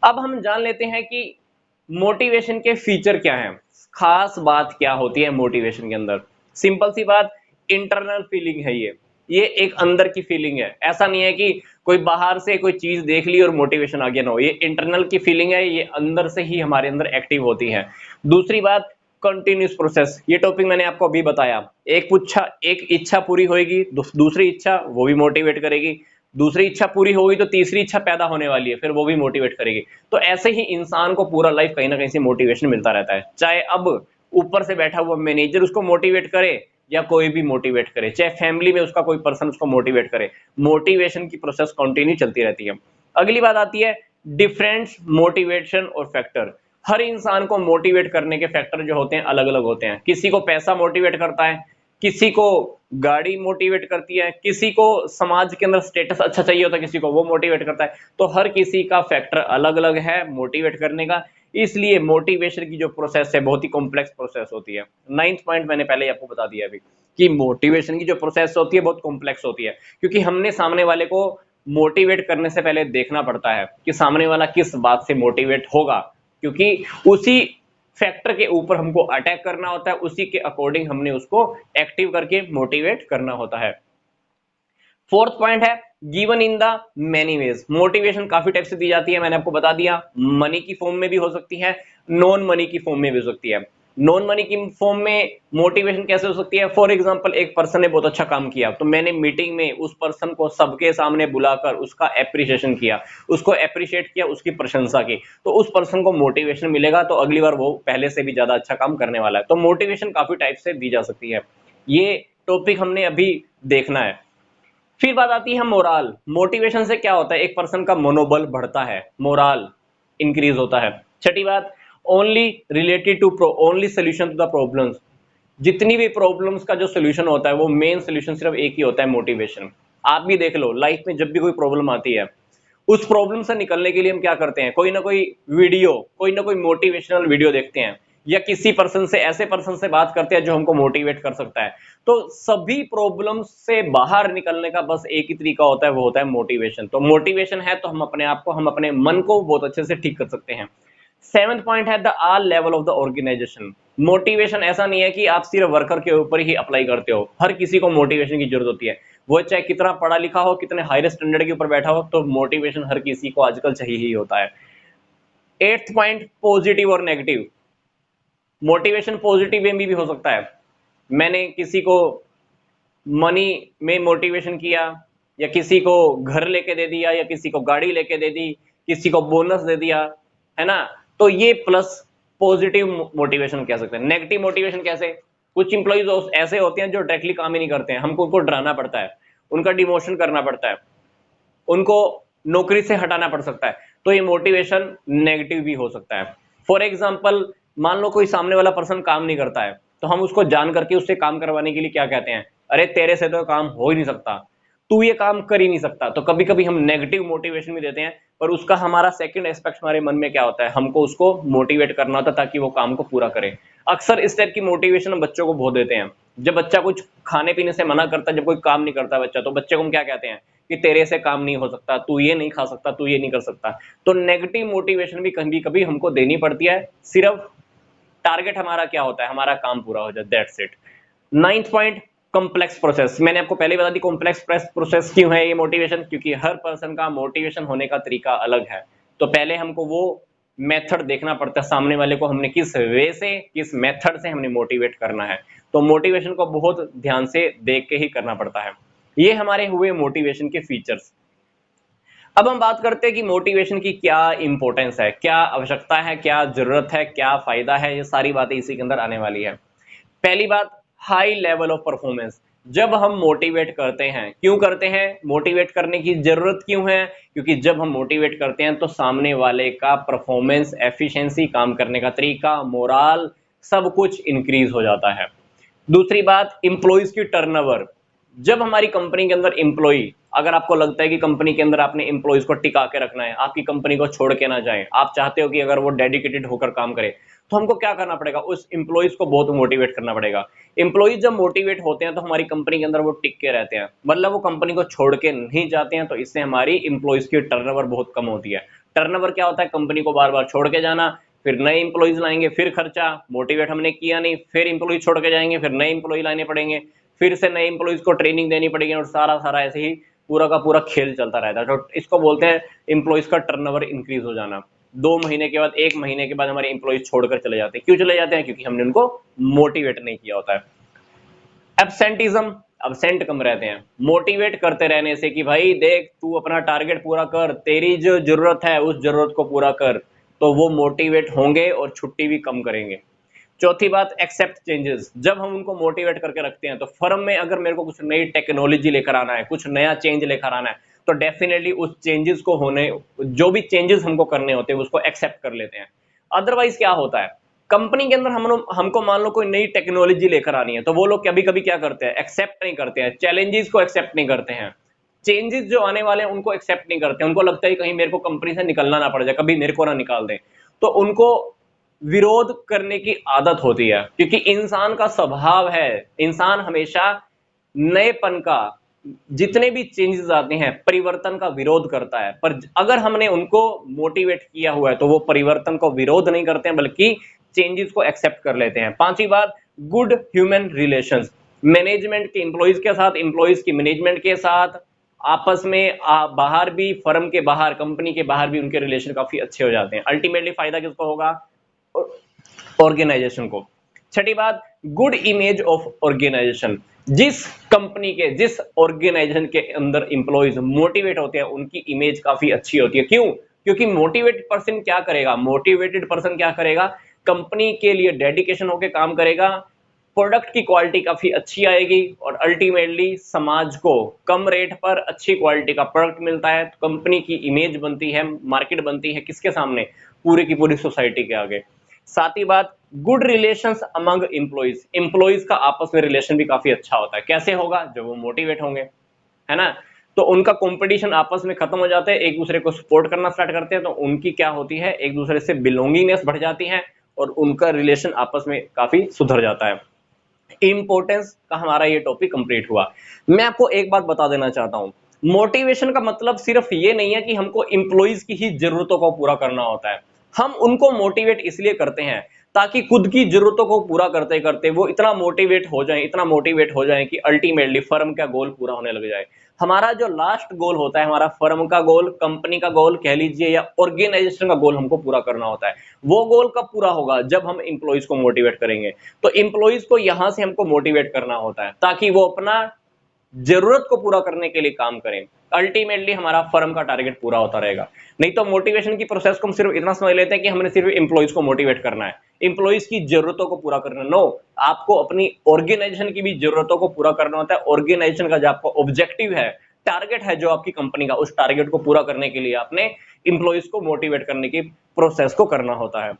अब हम जान लेते हैं कि मोटिवेशन के फीचर क्या हैं, खास बात क्या होती है मोटिवेशन के अंदर। सिंपल सी बात, इंटरनल फीलिंग है ये एक अंदर की फीलिंग है। ऐसा नहीं है कि कोई बाहर से कोई चीज देख ली और मोटिवेशन आ गया, ना हो, ये इंटरनल की फीलिंग है, ये अंदर से ही हमारे अंदर एक्टिव होती है। दूसरी बात, कंटिन्यूस प्रोसेस, ये टॉपिक मैंने आपको अभी बताया। एक इच्छा पूरी होगी, दूसरी इच्छा वो भी मोटिवेट करेगी, दूसरी इच्छा पूरी होगी तो तीसरी इच्छा पैदा होने वाली है, फिर वो भी मोटिवेट करेगी। तो ऐसे ही इंसान को पूरा लाइफ कहीं ना कहीं से मोटिवेशन मिलता रहता है, चाहे अब ऊपर से बैठा हुआ मैनेजर उसको मोटिवेट करे या कोई भी मोटिवेट करे, चाहे फैमिली में उसका कोई पर्सन उसको मोटिवेट करे, मोटिवेशन की प्रोसेस कंटिन्यू चलती रहती है। अगली बात आती है डिफरेंट मोटिवेशन और फैक्टर। हर इंसान को मोटिवेट करने के फैक्टर जो होते हैं अलग अलग होते हैं। किसी को पैसा मोटिवेट करता है, किसी को गाड़ी मोटिवेट करती है, किसी को समाज के अंदर स्टेटस अच्छा चाहिए होता है, किसी को वो मोटिवेट करता है। तो हर किसी का फैक्टर अलग अलग है मोटिवेट करने का, इसलिए मोटिवेशन की जो प्रोसेस है बहुत ही कॉम्प्लेक्स प्रोसेस होती है। नाइन्थ पॉइंट मैंने पहले ही आपको बता दिया अभी कि मोटिवेशन की जो प्रोसेस होती है बहुत कॉम्प्लेक्स होती है, क्योंकि हमने सामने वाले को मोटिवेट करने से पहले देखना पड़ता है कि सामने वाला किस बात से मोटिवेट होगा, क्योंकि उसी फैक्टर के ऊपर हमको अटैक करना होता है, उसी के अकॉर्डिंग हमने उसको एक्टिव करके मोटिवेट करना होता है। फोर्थ पॉइंट है given in the many ways. Motivation काफी टाइप से दी जाती है, मैंने आपको बता दिया। मनी की फॉर्म में भी हो सकती है, नॉन मनी की फॉर्म में भी हो सकती है। नॉन मनी की फॉर्म में मोटिवेशन कैसे हो सकती है? फॉर एग्जांपल, एक पर्सन ने बहुत अच्छा काम किया तो मैंने मीटिंग में उस पर्सन को सबके सामने बुलाकर उसका एप्रिसिएशन किया, उसको एप्रिशिएट किया, उसकी प्रशंसा की, तो उस पर्सन को मोटिवेशन मिलेगा, तो अगली बार वो पहले से भी ज्यादा अच्छा काम करने वाला है। तो मोटिवेशन काफी टाइप से दी जा सकती है, ये टॉपिक हमने अभी देखना है। फिर बात आती है मोराल। मोटिवेशन से क्या होता है? एक पर्सन का मनोबल बढ़ता है, मोराल इंक्रीज होता है। छठी बात, only related to only solution to the problems. जितनी भी प्रॉब्लम्स का जो सोल्यूशन होता है वो मेन सोल्यूशन सिर्फ एक ही होता है, मोटिवेशन। आप भी देख लो, लाइफ में जब भी कोई प्रॉब्लम आती है, उस प्रॉब्लम से निकलने के लिए हम क्या करते हैं? कोई ना कोई वीडियो, कोई ना कोई मोटिवेशनल वीडियो देखते हैं, या किसी पर्सन से, ऐसे पर्सन से बात करते हैं जो हमको मोटिवेट कर सकता है। तो सभी प्रॉब्लम से बाहर निकलने का बस एक ही तरीका होता है, वो होता है मोटिवेशन। तो मोटिवेशन है तो हम अपने आप को, हम अपने मन को बहुत अच्छे से ठीक कर सकते हैं। सेवंथ पॉइंट है the all level of the organisation. Motivation ऐसा नहीं है कि आप सिर्फ वर्कर के ऊपर ही अप्लाई करते हो, हर किसी को मोटिवेशन की जरूरत होती है, वो चाहे कितना पढ़ा लिखा हो, कितने हायर स्टैंडर्ड के ऊपर बैठा हो, तो मोटिवेशन हर किसी को आजकल चाहिए ही होता है। एट्थ पॉइंट, पॉजिटिव और नेगेटिव। मोटिवेशन पॉजिटिव वे में भी हो सकता है। मैंने किसी को मनी में मोटिवेशन किया, या किसी को घर लेके दे दिया, या किसी को गाड़ी लेके दे दी, किसी को बोनस दे दिया, है ना? तो ये प्लस पॉजिटिव मोटिवेशन कह सकते हैं। नेगेटिव मोटिवेशन कैसे? कुछ इंप्लॉइज ऐसे होते हैं जो डायरेक्टली काम ही नहीं करते हैं, हमको उनको डराना पड़ता है, उनका डिमोशन करना पड़ता है, उनको नौकरी से हटाना पड़ सकता है, तो ये मोटिवेशन नेगेटिव भी हो सकता है। फॉर एग्जाम्पल, मान लो कोई सामने वाला पर्सन काम नहीं करता है, तो हम उसको जान करके उससे काम करवाने के लिए क्या कहते हैं? अरे तेरे से तो काम हो ही नहीं सकता, तू ये काम कर ही नहीं सकता। तो कभी कभी हम नेगेटिव मोटिवेशन भी देते हैं, पर उसका हमारा सेकंड एस्पेक्ट हमारे मन में क्या होता है? हमको उसको मोटिवेट करना होता है ताकि वो काम को पूरा करे। अक्सर इस टाइप की मोटिवेशन हम बच्चों को बहुत देते हैं। जब बच्चा कुछ खाने पीने से मना करता है, जब कोई काम नहीं करता बच्चा, तो बच्चे को हम क्या कहते हैं कि तेरे से काम नहीं हो सकता, तू ये नहीं खा सकता, तू ये नहीं कर सकता। तो नेगेटिव मोटिवेशन भी कभी कभी हमको देनी पड़ती है, सिर्फ टारगेट हमारा क्या होता है? हमारा काम पूरा हो जाए, that's it. Ninth point, complex process. मैंने आपको पहले बता दी कॉम्प्लेक्स प्रोसेस क्यों है ये मोटिवेशन, क्योंकि हर पर्सन का मोटिवेशन होने का तरीका अलग है। तो पहले हमको वो मेथड देखना पड़ता है, सामने वाले को हमने किस वे से, किस मेथड से हमने मोटिवेट करना है। तो मोटिवेशन को बहुत ध्यान से देख के ही करना पड़ता है। ये हमारे हुए मोटिवेशन के फीचर्स। अब हम बात करते हैं कि मोटिवेशन की क्या इंपॉर्टेंस है, क्या आवश्यकता है, क्या जरूरत है, क्या फायदा है। ये सारी बातें इसी के अंदर आने वाली है। पहली बात, हाई लेवल ऑफ परफॉर्मेंस। जब हम मोटिवेट करते हैं, क्यों करते हैं? मोटिवेट करने की जरूरत क्यों है? क्योंकि जब हम मोटिवेट करते हैं तो सामने वाले का परफॉर्मेंस, एफिशिएंसी, काम करने का तरीका, मोराल, सब कुछ इंक्रीज हो जाता है। दूसरी बात, इंप्लॉइज की टर्नओवर। जब हमारी कंपनी के अंदर इंप्लॉई, अगर आपको लगता है कि कंपनी के अंदर आपने इंप्लॉइज को टिका के रखना है, आपकी कंपनी को छोड़ के ना जाए, आप चाहते हो कि अगर वो डेडिकेटेड होकर काम करे, तो हमको क्या करना पड़ेगा? उस इंप्लॉइज को बहुत मोटिवेट करना पड़ेगा। इंप्लॉइज जब मोटिवेट होते हैं तो हमारी कंपनी के अंदर वो टिक के रहते हैं, मतलब वो कंपनी को छोड़ के नहीं जाते हैं। तो इससे हमारी इंप्लॉइज की टर्नओवर बहुत कम होती है। टर्नओवर क्या होता है, कंपनी को बार बार छोड़ के जाना, फिर नए इंप्लॉइज लाएंगे, फिर खर्चा, मोटिवेट हमने किया नहीं, फिर इंप्लॉइज छोड़ के जाएंगे, फिर नए इंप्लॉय लाने पड़ेंगे, फिर से नए इंप्लॉइज को ट्रेनिंग देनी पड़ेगी, और सारा सारा ऐसे ही पूरा का पूरा खेल चलता रहता है। तो इसको बोलते हैं इंप्लॉइज का टर्नओवर इंक्रीज हो जाना। 2 महीने के बाद, 1 महीने के बाद हमारे इंप्लॉइज छोड़कर चले जाते हैं। क्यों चले जाते हैं? क्योंकि हमने उनको मोटिवेट नहीं किया होता है। एब्सेंटिज्म, अब्सेंट कम रहते हैं। मोटिवेट करते रहने से कि भाई देख तू अपना टारगेट पूरा कर, तेरी जो जरूरत है उस जरूरत को पूरा कर, तो वो मोटिवेट होंगे और छुट्टी भी कम करेंगे। चौथी बात, एक्सेप्ट चेंजेस। जब हम उनको मोटिवेट करके रखते हैं तो फर्म में अगर मेरे को कुछ नई टेक्नोलॉजी लेकर आना है, कुछ नया चेंज लेकर आना है, तो डेफिनेटली उस चेंजेस को होने, जो भी चेंजेस हमको करने होते हैं उसको एक्सेप्ट कर लेते हैं। अदरवाइज क्या होता है, कंपनी के अंदर हमको मान लो कोई नई टेक्नोलॉजी लेकर आनी है, तो वो लोग कभी कभी क्या करते हैं, एक्सेप्ट नहीं करते हैं, चैलेंजेस को एक्सेप्ट नहीं करते हैं, चेंजेस जो आने वाले हैं उनको एक्सेप्ट नहीं करते हैं। उनको लगता है कहीं मेरे को कंपनी से निकलना ना पड़ जाए, कभी मेरे को ना निकाल दें, तो उनको विरोध करने की आदत होती है। क्योंकि इंसान का स्वभाव है, इंसान हमेशा नएपन का, जितने भी चेंजेस आते हैं, परिवर्तन का विरोध करता है। पर अगर हमने उनको मोटिवेट किया हुआ है तो वो परिवर्तन को विरोध नहीं करते हैं, बल्कि चेंजेस को एक्सेप्ट कर लेते हैं। पांचवी बात, गुड ह्यूमन रिलेशंस। मैनेजमेंट के एम्प्लॉइज के साथ, एम्प्लॉइज की मैनेजमेंट के साथ, आपस में बाहर भी, फर्म के बाहर, कंपनी के बाहर भी उनके रिलेशन काफी अच्छे हो जाते हैं। अल्टीमेटली फायदा किसको होगा? ऑर्गेनाइजेशन को। छठी बात, गुड इमेज ऑफ ऑर्गेनाइजेशन। जिस कंपनी के, जिस ऑर्गेनाइजेशन के अंदर इंप्लॉइज मोटिवेट होते हैं उनकी इमेज काफी अच्छी होती है। क्यों? क्योंकि मोटिवेटेड पर्सन क्या करेगा, मोटिवेटेड पर्सन क्या करेगा, कंपनी के लिए डेडिकेशन होकर काम करेगा, प्रोडक्ट की क्वालिटी काफी अच्छी आएगी, और अल्टीमेटली समाज को कम रेट पर अच्छी क्वालिटी का प्रोडक्ट मिलता है, तो कंपनी की इमेज बनती है, मार्केट बनती है किसके सामने? पूरी की पूरी सोसाइटी के आगे। साथ ही बात, good relations among employees. Employees का आपस में रिलेशन भी काफी अच्छा होता है। कैसे होगा? जब वो मोटिवेट होंगे, है ना, तो उनका कंपटीशन आपस में खत्म हो जाता है, एक दूसरे को सपोर्ट करना स्टार्ट करते हैं, तो उनकी क्या होती है, एक दूसरे से बिलोंगिंगनेस बढ़ जाती है, और उनका रिलेशन आपस में काफी सुधर जाता है। इंपोर्टेंस का हमारा ये टॉपिक कंप्लीट हुआ। मैं आपको एक बात बता देना चाहता हूं, मोटिवेशन का मतलब सिर्फ ये नहीं है कि हमको इंप्लॉइज की ही जरूरतों को पूरा करना होता है। हम उनको मोटिवेट इसलिए करते हैं ताकि खुद की जरूरतों को पूरा करते करते वो इतना मोटिवेट हो जाए, इतना मोटिवेट हो जाए कि अल्टीमेटली फर्म का गोल पूरा होने लग जाए। हमारा जो लास्ट गोल होता है, हमारा फर्म का गोल, कंपनी का गोल कह लीजिए, या ऑर्गेनाइजेशन का गोल हमको पूरा करना होता है। वो गोल कब पूरा होगा? जब हम इंप्लॉइज को मोटिवेट करेंगे। तो इंप्लॉइज को यहां से हमको मोटिवेट करना होता है ताकि वो अपना जरूरत को पूरा करने के लिए काम करें। अल्टीमेटली हमारा फर्म का टारगेट पूरा होता रहेगा। नहीं तो मोटिवेशन की प्रोसेस को हम सिर्फ इतना समझ लेते हैं कि हमने सिर्फ इंप्लॉइज को मोटिवेट करना है, इंप्लॉइज की जरूरतों को पूरा करना। नो, आपको अपनी ऑर्गेनाइजेशन की भी जरूरतों को पूरा करना होता है। ऑर्गेनाइजेशन का जो आपका ऑब्जेक्टिव है, टारगेट है जो आपकी कंपनी का, उस टारगेट को पूरा करने के लिए आपने इंप्लॉइज को मोटिवेट करने की प्रोसेस को करना होता है।